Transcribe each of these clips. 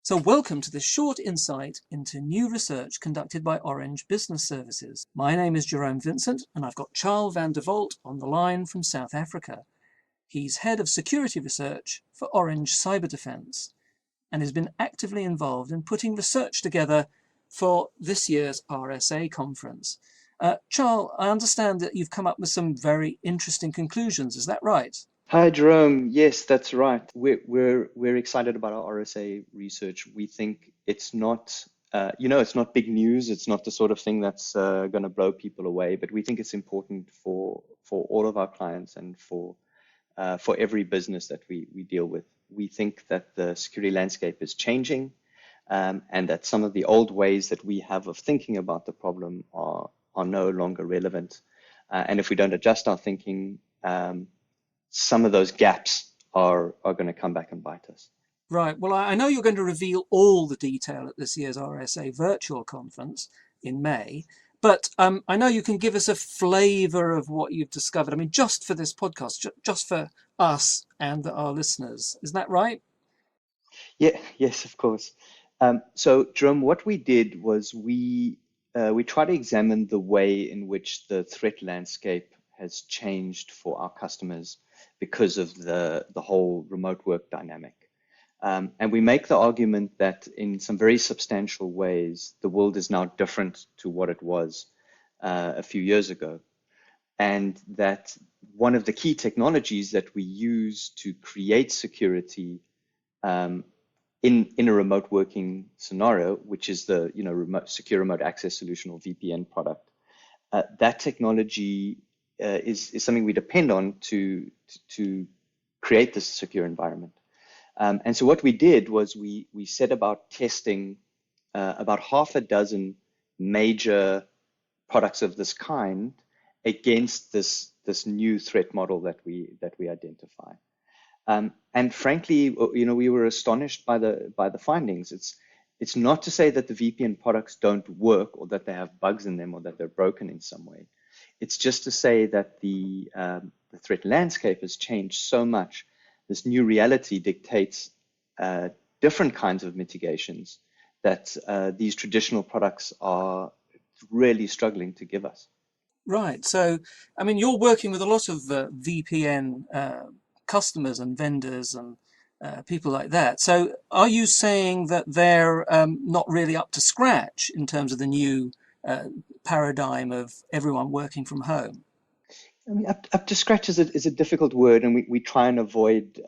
So welcome to this short insight into new research conducted by Orange Business Services. My name is Jerome Vincent and I've got Charles van der Volt on the line from South Africa. He's head of security research for Orange Cyber Defence and has been actively involved in putting research together for this year's RSA conference. Charles, I understand that you've come up with some very interesting conclusions, is that right? Hi, Jerome. Yes, that's right. We're excited about our RSA research. We think it's not, it's not big news. It's not the sort of thing that's going to blow people away. But we think it's important for all of our clients and for every business that we deal with. We think that the security landscape is changing, and that some of the old ways that we have of thinking about the problem are no longer relevant. And if we don't adjust our thinking, some of those gaps are going to come back and bite us. Right. Well, I know you're going to reveal all the detail at this year's RSA virtual conference in May, but I know you can give us a flavour of what you've discovered. I mean, just for this podcast, just for us and our listeners. Isn't that right? Yeah, yes, of course. So, Jerome, what we did was we tried to examine the way in which the threat landscape has changed for our customers because of the whole remote work dynamic. And we make the argument that in some very substantial ways, the world is now different to what it was a few years ago. And that one of the key technologies that we use to create security in a remote working scenario, which is the secure remote access solution or VPN product, that technology is something we depend on to create this secure environment. And so what we did was we set about testing about half a dozen major products of this kind against this new threat model that we identify. And frankly, we were astonished by the findings. It's not to say that the VPN products don't work or that they have bugs in them or that they're broken in some way. It's just to say that the threat landscape has changed so much. This new reality dictates different kinds of mitigations that these traditional products are really struggling to give us. Right. So, I mean, you're working with a lot of VPN customers and vendors and people like that. So are you saying that they're not really up to scratch in terms of the new paradigm of everyone working from home? I mean, up to scratch is a difficult word, and we try and avoid,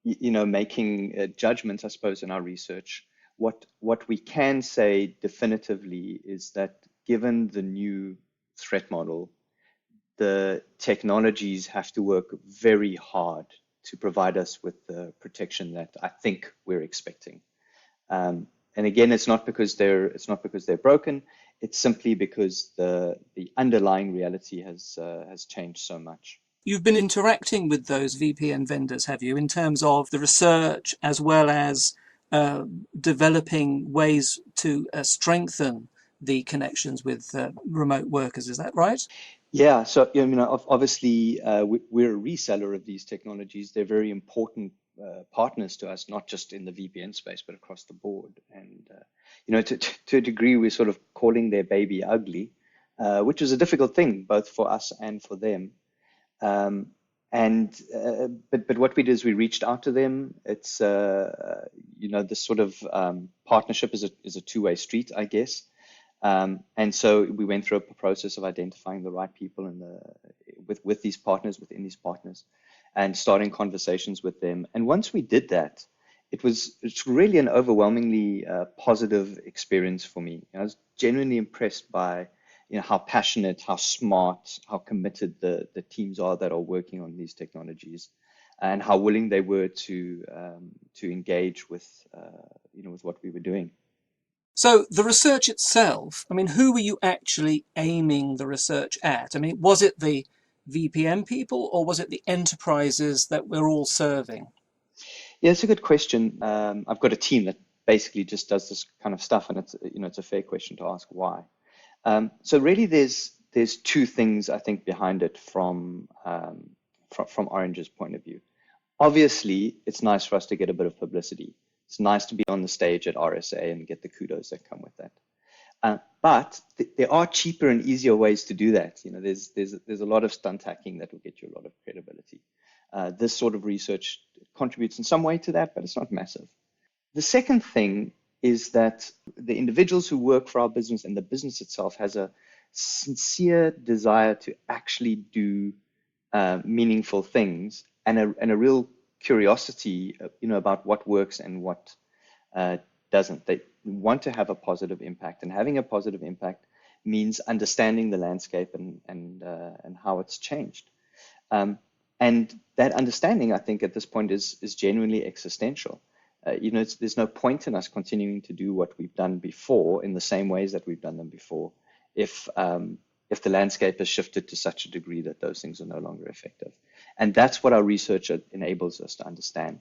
making judgments, I suppose, in our research. What we can say definitively is that given the new threat model, the technologies have to work very hard to provide us with the protection that I think we're expecting. And again, it's not because they're broken. It's simply because the underlying reality has changed so much. You've been interacting with those VPN vendors, have you, in terms of the research as well as developing ways to strengthen the connections with remote workers? Is that right? Yeah, so obviously we're a reseller of these technologies. They're very important partners to us, not just in the VPN space, but across the board. And to a degree, we're sort of calling their baby ugly, which is a difficult thing both for us and for them. But what we did is we reached out to them. It's this sort of partnership is a two-way street, I guess. And so we went through a process of identifying the right people with these partners, within these partners, and starting conversations with them. And once we did that, it's really an overwhelmingly positive experience for me. I was genuinely impressed by how passionate, how smart, how committed the teams are that are working on these technologies, and how willing they were to engage with what we were doing. So the research itself, I mean, who were you actually aiming the research at? I mean, was it the VPN people or was it the enterprises that we're all serving? Yeah, it's a good question. I've got a team that basically just does this kind of stuff, and it's a fair question to ask why. So really, there's two things I think behind it from Orange's point of view. Obviously, it's nice for us to get a bit of publicity. It's nice to be on the stage at RSA and get the kudos that come with that. But there are cheaper and easier ways to do that. There's a lot of stunt hacking that will get you a lot of credibility. This sort of research contributes in some way to that, but it's not massive. The second thing is that the individuals who work for our business and the business itself has a sincere desire to actually do meaningful things and a real curiosity, about what works and what doesn't. They want to have a positive impact, and having a positive impact means understanding the landscape and how it's changed. And that understanding, I think, at this point is genuinely existential. There's no point in us continuing to do what we've done before in the same ways that we've done them before if the landscape has shifted to such a degree that those things are no longer effective. And that's what our research enables us to understand.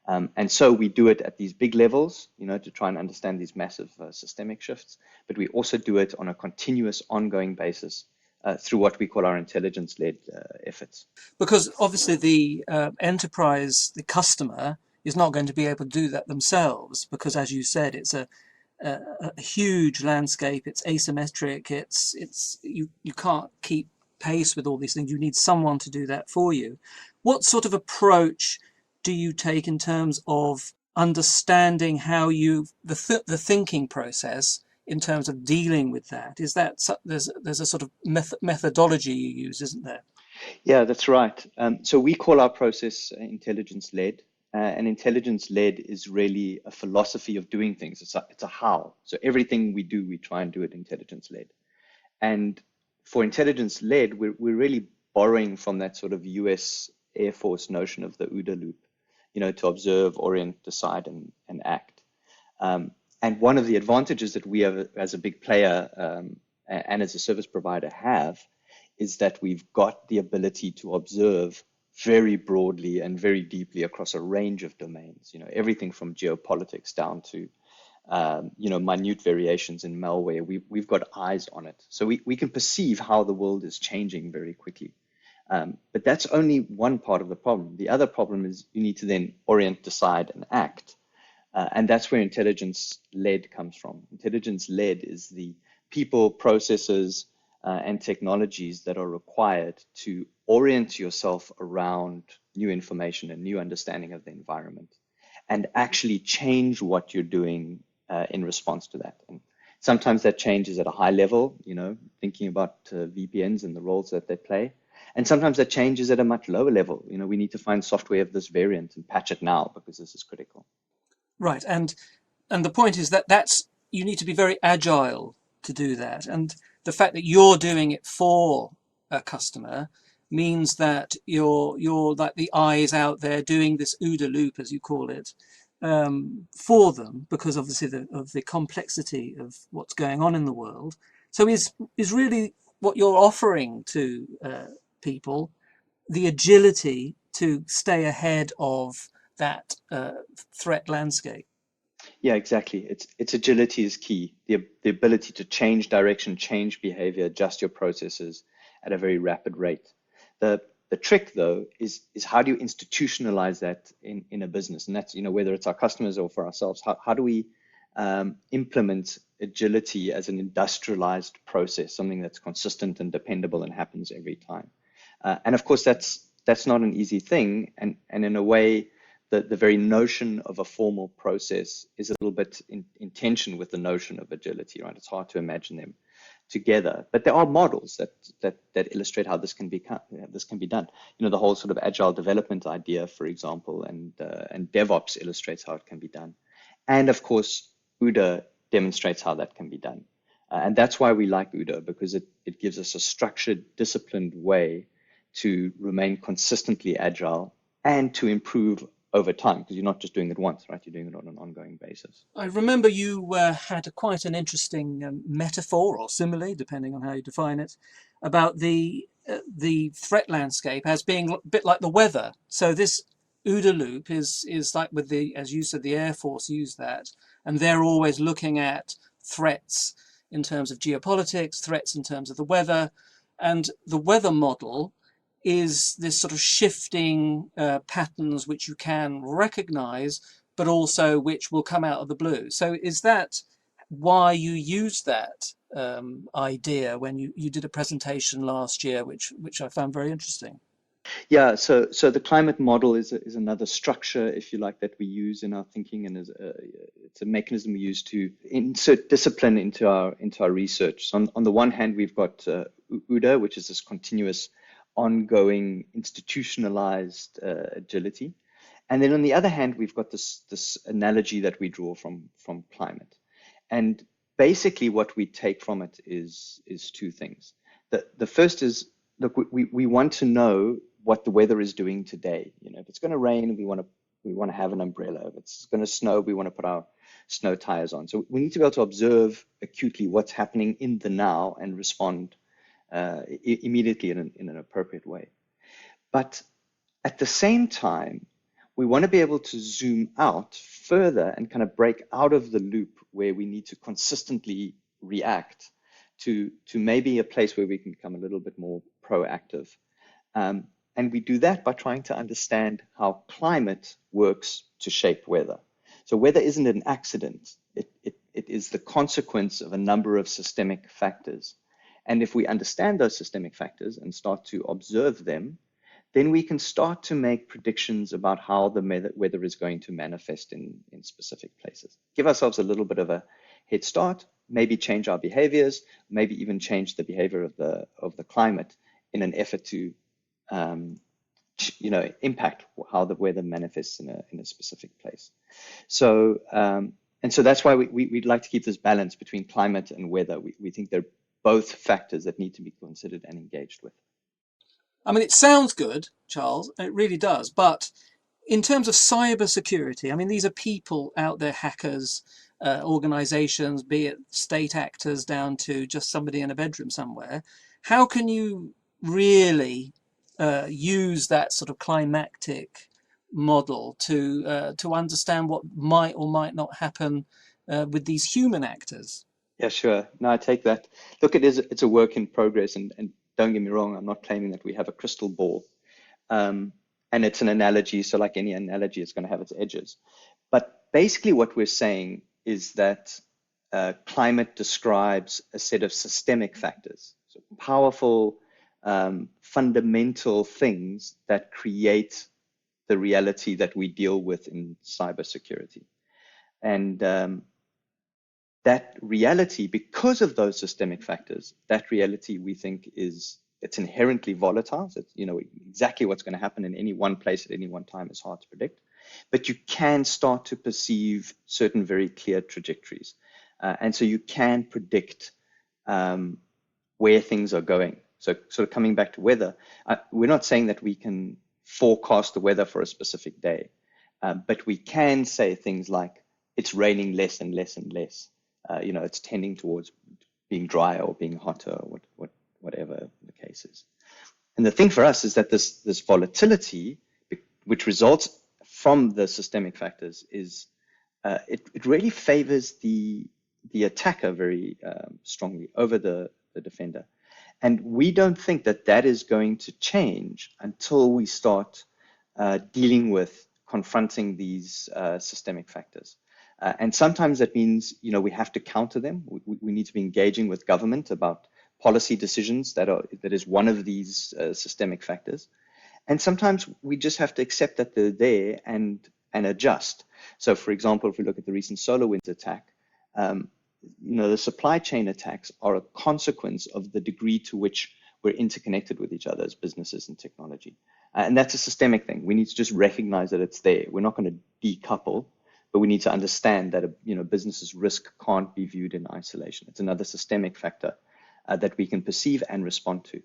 And so we do it at these big levels, to try and understand these massive systemic shifts, but we also do it on a continuous, ongoing basis through what we call our intelligence-led efforts. Because obviously the enterprise, the customer, is not going to be able to do that themselves, because as you said, it's a huge landscape, it's asymmetric, you can't keep pace with all these things. You need someone to do that for you. What sort of approach do you take in terms of understanding how the thinking process in terms of dealing with that? Is that there's a sort of methodology you use, isn't there? Yeah, that's right. So we call our process intelligence-led. And intelligence-led is really a philosophy of doing things. It's a how. So everything we do, we try and do it intelligence-led. And for intelligence-led, we're really borrowing from that sort of US Air Force notion of the OODA loop, to observe, orient, decide, and act. And one of the advantages that we have as a big player and as a service provider have is that we've got the ability to observe very broadly and very deeply across a range of domains, everything from geopolitics down to, minute variations in malware. We've got eyes on it. So we can perceive how the world is changing very quickly. But that's only one part of the problem. The other problem is you need to then orient, decide, and act. And that's where intelligence-led comes from. Intelligence-led is the people, processes, and technologies that are required to orient yourself around new information and new understanding of the environment and actually change what you're doing in response to that. And sometimes that change is at a high level, thinking about VPNs and the roles that they play. And sometimes that change is at a much lower level. We need to find software of this variant and patch it now because this is critical. Right. And the point is that's you need to be very agile to do that. And the fact that you're doing it for a customer means that you're like the eyes out there doing this OODA loop, as you call it, for them, because obviously of the complexity of what's going on in the world. So is really what you're offering to people the agility to stay ahead of that threat landscape. Yeah, exactly. It's agility is key. The ability to change direction, change behavior, adjust your processes at a very rapid rate. The trick, though, is how do you institutionalize that in a business? And that's, whether it's our customers or for ourselves, how do we implement agility as an industrialized process, something that's consistent and dependable and happens every time? And of course, that's not an easy thing. And in a way, the very notion of a formal process is a little bit in tension with the notion of agility, right? It's hard to imagine them together, but there are models that illustrate how this can be done. The whole sort of agile development idea, for example, and DevOps illustrates how it can be done. And of course, OODA demonstrates how that can be done. And that's why we like OODA, because it gives us a structured, disciplined way to remain consistently agile and to improve over time, because you're not just doing it once, right? You're doing it on an ongoing basis. I remember you had quite an interesting metaphor or simile, depending on how you define it, about the threat landscape as being a bit like the weather. So this OODA loop is like with as you said, the Air Force use that, and they're always looking at threats in terms of geopolitics, threats in terms of the weather, and the weather model is this sort of shifting patterns which you can recognize, but also which will come out of the blue. So is that why you used that idea when you did a presentation last year, which I found very interesting? Yeah, so the climate model is another structure, if you like, that we use in our thinking, and it's a mechanism we use to insert discipline into our research. So on the one hand, we've got UDA, which is this continuous, ongoing, institutionalized agility, and then on the other hand, we've got this analogy that we draw from climate, and basically what we take from it is two things. The first is, look, we want to know what the weather is doing today. You know, if it's going to rain, we want to have an umbrella. If it's going to snow, we want to put our snow tires on. So we need to be able to observe acutely what's happening in the now and respond immediately in an appropriate way. But at the same time, we want to be able to zoom out further and kind of break out of the loop where we need to consistently react to maybe a place where we can become a little bit more proactive. And we do that by trying to understand how climate works to shape weather. So weather isn't an accident. It is the consequence of a number of systemic factors. And if we understand those systemic factors and start to observe them, then we can start to make predictions about how the weather is going to manifest in specific places. Give ourselves a little bit of a head start, maybe change our behaviors, maybe even change the behavior of the climate in an effort to impact how the weather manifests in a specific place. So and so that's why we'd like to keep this balance between climate and weather. We think they're both factors that need to be considered and engaged with. I mean, it sounds good, Charles, it really does. But in terms of cyber security, I mean, these are people out there, hackers, organizations, be it state actors down to just somebody in a bedroom somewhere. How can you really use that sort of climactic model to understand what might or might not happen with these human actors? Yeah, sure. No, I take that. Look, it's a work in progress, and don't get me wrong, I'm not claiming that we have a crystal ball. And it's an analogy, so like any analogy, it's going to have its edges. But basically, what we're saying is that climate describes a set of systemic factors, so powerful, fundamental things that create the reality that we deal with in cybersecurity. And that reality, because of those systemic factors, that reality we think it's inherently volatile. So it's, exactly what's going to happen in any one place at any one time is hard to predict. But you can start to perceive certain very clear trajectories. And so you can predict where things are going. So sort of coming back to weather, we're not saying that we can forecast the weather for a specific day, but we can say things like it's raining less and less and less. It's tending towards being drier or being hotter, or whatever the case is. And the thing for us is that this volatility, which results from the systemic factors, is it really favors the attacker very strongly over the defender. And we don't think that is going to change until we start dealing with confronting these systemic factors. And sometimes that means, we have to counter them. We need to be engaging with government about policy decisions that is one of these systemic factors. And sometimes we just have to accept that they're there and adjust. So, for example, if we look at the recent SolarWinds attack, the supply chain attacks are a consequence of the degree to which we're interconnected with each other as businesses and technology. And that's a systemic thing. We need to just recognize that it's there. We're not going to decouple, but we need to understand that a business's risk can't be viewed in isolation. It's another systemic factor that we can perceive and respond to.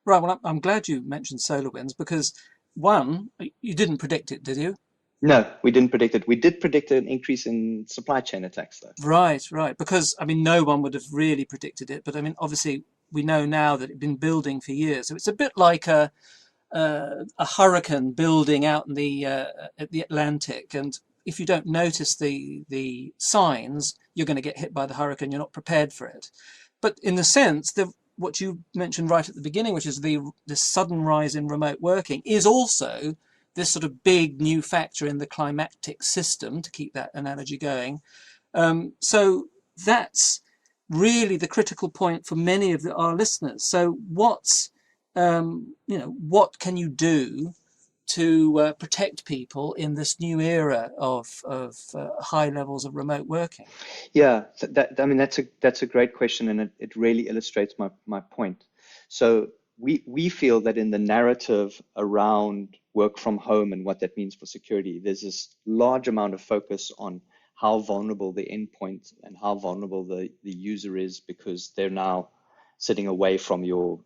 Right. Well, I'm glad you mentioned SolarWinds because one, you didn't predict it, did you? No, we didn't predict it. We did predict an increase in supply chain attacks, though. Right. Because I mean, no one would have really predicted it. But I mean, obviously, we know now that it's been building for years. So it's a bit like a hurricane building out in the Atlantic, and if you don't notice the signs, you're going to get hit by the hurricane. You're not prepared for it. But in the sense, what you mentioned right at the beginning, which is the sudden rise in remote working, is also this sort of big new factor in the climatic system, to keep that analogy going. So that's really the critical point for many of our listeners. So what can you do to protect people in this new era of high levels of remote working? Yeah, I mean that's a great question, and it really illustrates my point. So we feel that in the narrative around work from home and what that means for security, there's this large amount of focus on how vulnerable the endpoint and how vulnerable the user is because they're now sitting away from your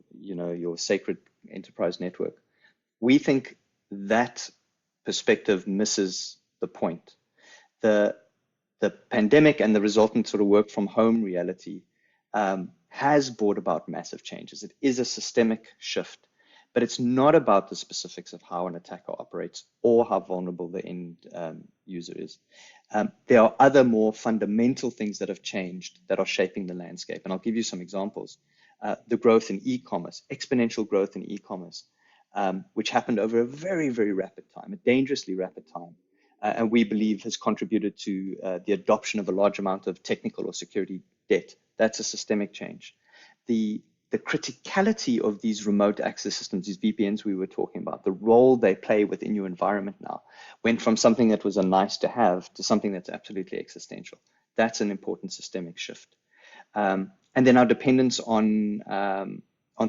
sacred enterprise network. We think that perspective misses the point. The the pandemic and the resultant sort of work from home reality has brought about massive changes. It is a systemic shift, but it's not about the specifics of how an attacker operates or how vulnerable the end user is. There are other more fundamental things that have changed that are shaping the landscape. And I'll give you some examples. The growth in e-commerce, exponential growth in e-commerce, which happened over a very, very rapid time, a dangerously rapid time. And we believe has contributed to the adoption of a large amount of technical or security debt. That's a systemic change. The criticality of these remote access systems, these VPNs we were talking about, the role they play within your environment now, went from something that was a nice to have to something that's absolutely existential. That's an important systemic shift. And then our dependence on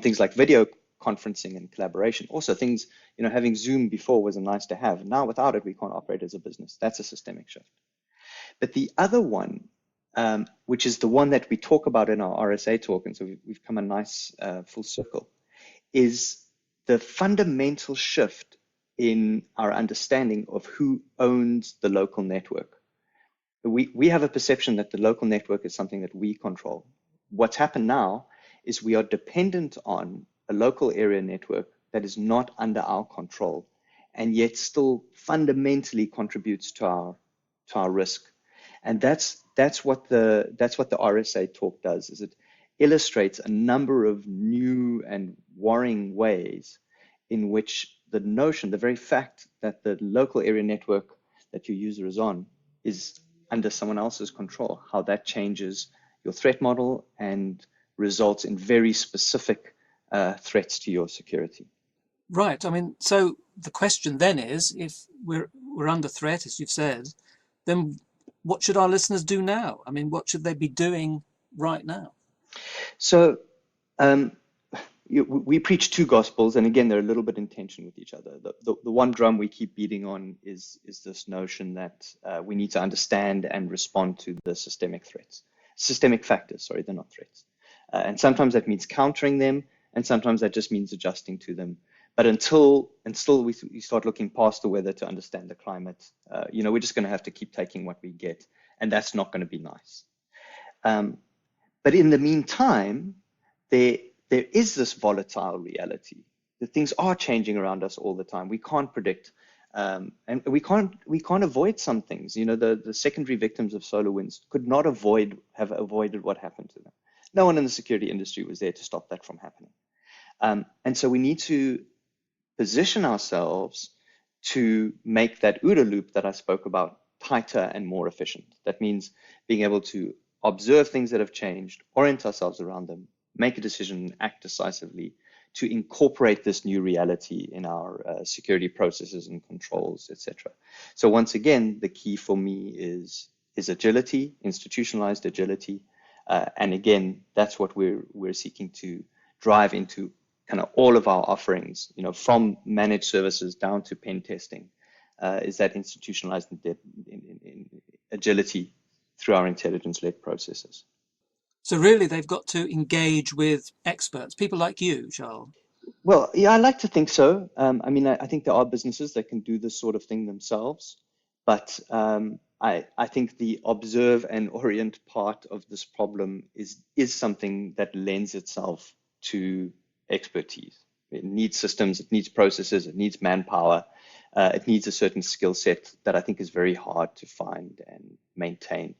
things like video conferencing and collaboration. Also things, having Zoom before was a nice to have. Now without it, we can't operate as a business. That's a systemic shift. But the other one, which is the one that we talk about in our RSA talk, and so we've come a nice full circle, is the fundamental shift in our understanding of who owns the local network. We have a perception that the local network is something that we control. What's happened now is we are dependent on a local area network that is not under our control and yet still fundamentally contributes to our risk. And that's what the RSA talk does, is it illustrates a number of new and worrying ways in which the notion, the very fact that the local area network that your user is on is under someone else's control, how that changes your threat model and results in very specific threats to your security. Right. I mean, so the question then is, if we're under threat, as you've said, then what should our listeners do now? I mean, what should they be doing right now? So we preach two gospels, and again, they're a little bit in tension with each other. The one drum we keep beating on is this notion that we need to understand and respond to the systemic factors, sorry, they're not threats. And sometimes that means countering them, and sometimes that just means adjusting to them. But until we start looking past the weather to understand the climate, we're just going to have to keep taking what we get, and that's not going to be nice. But in the meantime, there is this volatile reality that things are changing around us all the time. We can't predict, and we can't avoid some things. The secondary victims of SolarWinds could not have avoided what happened to them. No one in the security industry was there to stop that from happening. And so we need to position ourselves to make that OODA loop that I spoke about tighter and more efficient. That means being able to observe things that have changed, orient ourselves around them, make a decision, act decisively to incorporate this new reality in our security processes and controls, etc. So once again, the key for me is agility, institutionalized agility. And again, that's what we're seeking to drive into kind of all of our offerings, from managed services down to pen testing, is that institutionalized in agility through our intelligence-led processes. So really, they've got to engage with experts, people like you, Charles. Well, yeah, I like to think so. I think there are businesses that can do this sort of thing themselves, but I think the observe and orient part of this problem is something that lends itself to expertise. It needs systems, it needs processes, it needs manpower, it needs a certain skill set that I think is very hard to find and maintain.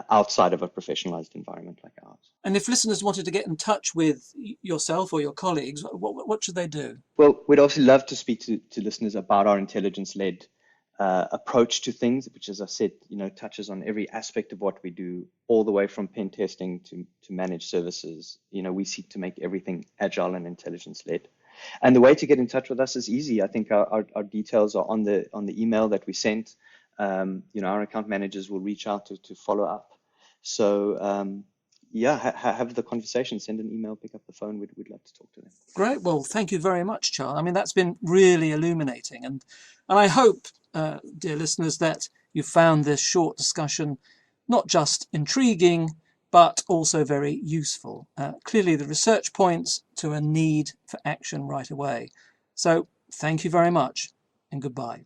outside of a professionalized environment like ours. And if listeners wanted to get in touch with yourself or your colleagues, what should they do? Well, we'd obviously love to speak to listeners about our intelligence-led approach to things, which, as I said, touches on every aspect of what we do, all the way from pen testing to managed services. We seek to make everything agile and intelligence-led. And the way to get in touch with us is easy. I think our details are on the email that we sent. Our account managers will reach out to follow up. So have the conversation, send an email, pick up the phone. We'd love to talk to them. Great. Well, thank you very much, Charles. I mean, that's been really illuminating. And I hope, dear listeners, that you found this short discussion not just intriguing, but also very useful. Clearly, the research points to a need for action right away. So thank you very much and goodbye.